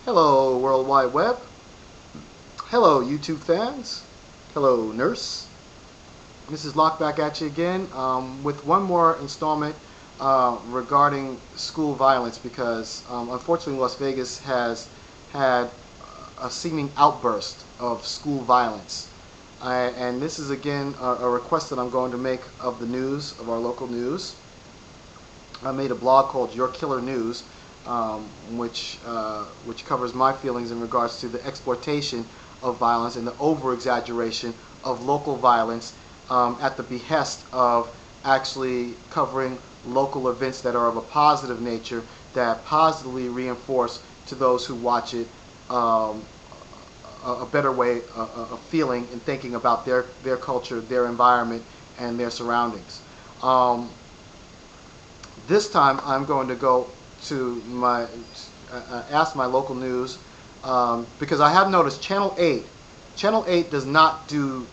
Hello, World Wide Web. Hello, YouTube fans. Hello, Nurse. This is Locke back at you again with one more installment regarding school violence because unfortunately Las Vegas has had a seeming outburst of school violence. And this is again a request that I'm going to make of the news, of our local news. I made a blog called Your Killer News, which covers my feelings in regards to the exploitation of violence and the over-exaggeration of local violence at the behest of actually covering local events that are of a positive nature that positively reinforce to those who watch it a better way of feeling and thinking about their culture, their environment, and their surroundings. This time I'm going to go to my ask my local news because I have noticed Channel 8. Channel 8 does not do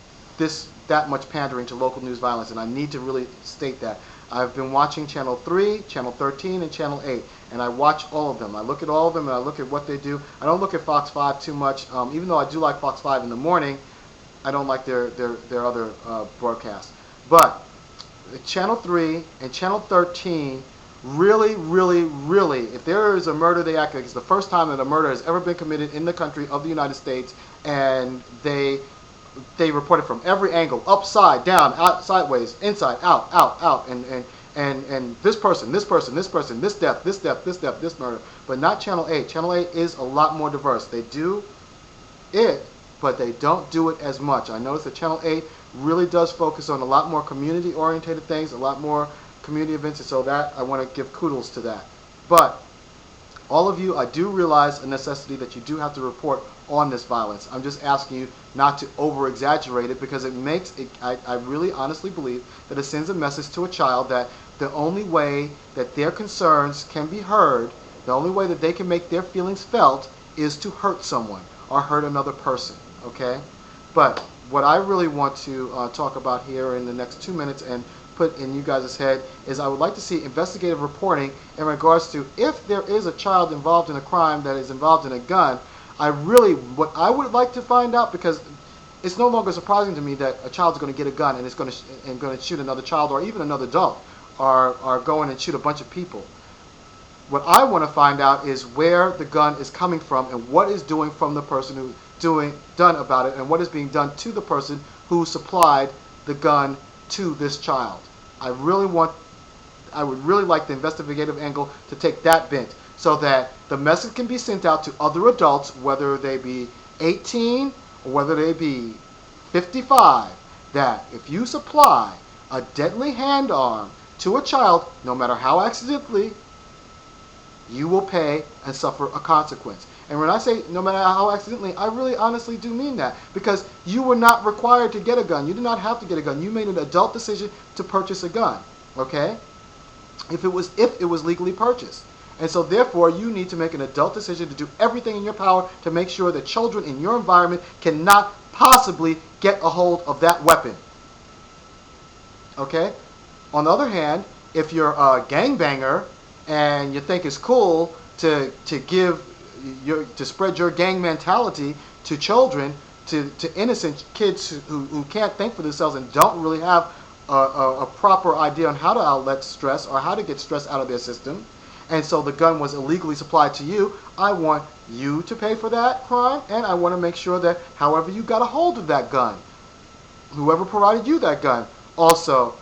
that much pandering to local news violence, and I need to really state that. I've been watching Channel 3, Channel 13, and Channel 8, and I watch all of them. I look at all of them, and I look at what they do. I don't look at Fox 5 too much, even though I do like Fox 5 in the morning. I don't like their other broadcasts. But Channel 3 and Channel 13 really, if there is a murder, they act like it's the first time that a murder has ever been committed in the country of the United States, and they report it from every angle, upside down, out, sideways, inside, out, and this person, this death, this murder, but not Channel 8. Channel 8 is a lot more diverse. They do it, but they don't do it as much. I noticed that Channel 8 really does focus on a lot more community-oriented things, a lot more community events, and so that I want to give kudos to that. But all of you, I do realize a necessity that you do have to report on this violence. I'm just asking you not to over-exaggerate it because it makes it, I really honestly believe that it sends a message to a child that the only way that their concerns can be heard, the only way that they can make their feelings felt is to hurt someone or hurt another person, okay? But what I really want to talk about here in the next 2 minutes and put in you guys' head is I would like to see investigative reporting in regards to if there is a child involved in a crime that is involved in a gun. What I would like to find out, because it's no longer surprising to me that a child's going to get a gun and is going to shoot another child or even another adult or go in and shoot a bunch of people. What I want to find out is where the gun is coming from and what is doing from the person who done about it and what is being done to the person who supplied the gun to this child. I would really like the investigative angle to take that bent so that the message can be sent out to other adults, whether they be 18 or whether they be 55, that if you supply a deadly hand arm to a child, no matter how accidentally, you will pay and suffer a consequence. And when I say no matter how accidentally, I really honestly do mean that, because you were not required to get a gun. You did not have to get a gun. You made an adult decision to purchase a gun, okay? If it was legally purchased. And so therefore, you need to make an adult decision to do everything in your power to make sure that children in your environment cannot possibly get a hold of that weapon. Okay? On the other hand, if you're a gangbanger and you think it's cool to spread your gang mentality to children, to innocent kids who can't think for themselves and don't really have a proper idea on how to outlet stress or how to get stress out of their system, and so the gun was illegally supplied to you, I want you to pay for that crime, and I want to make sure that however you got a hold of that gun, whoever provided you that gun also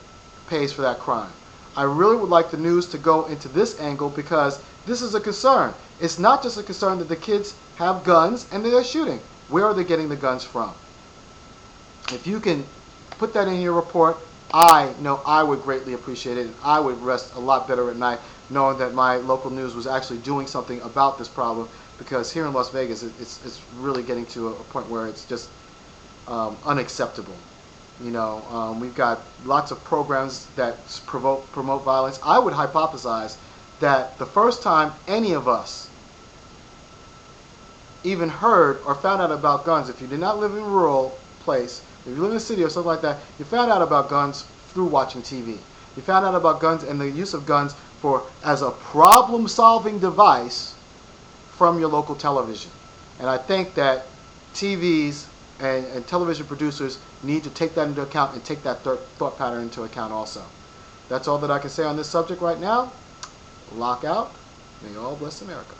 pays for that crime. I really would like the news to go into this angle because this is a concern. It's not just a concern that the kids have guns and they're shooting. Where are they getting the guns from? If you can put that in your report, I know I would greatly appreciate it, and I would rest a lot better at night knowing that my local news was actually doing something about this problem, because here in Las Vegas, it's really getting to a point where it's just unacceptable. You know, we've got lots of programs that promote violence. I would hypothesize that the first time any of us even heard or found out about guns, if you did not live in a rural place, if you live in a city or something like that, you found out about guns through watching TV. You found out about guns and the use of guns as a problem-solving device from your local television. And I think that TVs and television producers need to take that into account and take that thought pattern into account also. That's all that I can say on this subject right now. Lock out. May all bless America.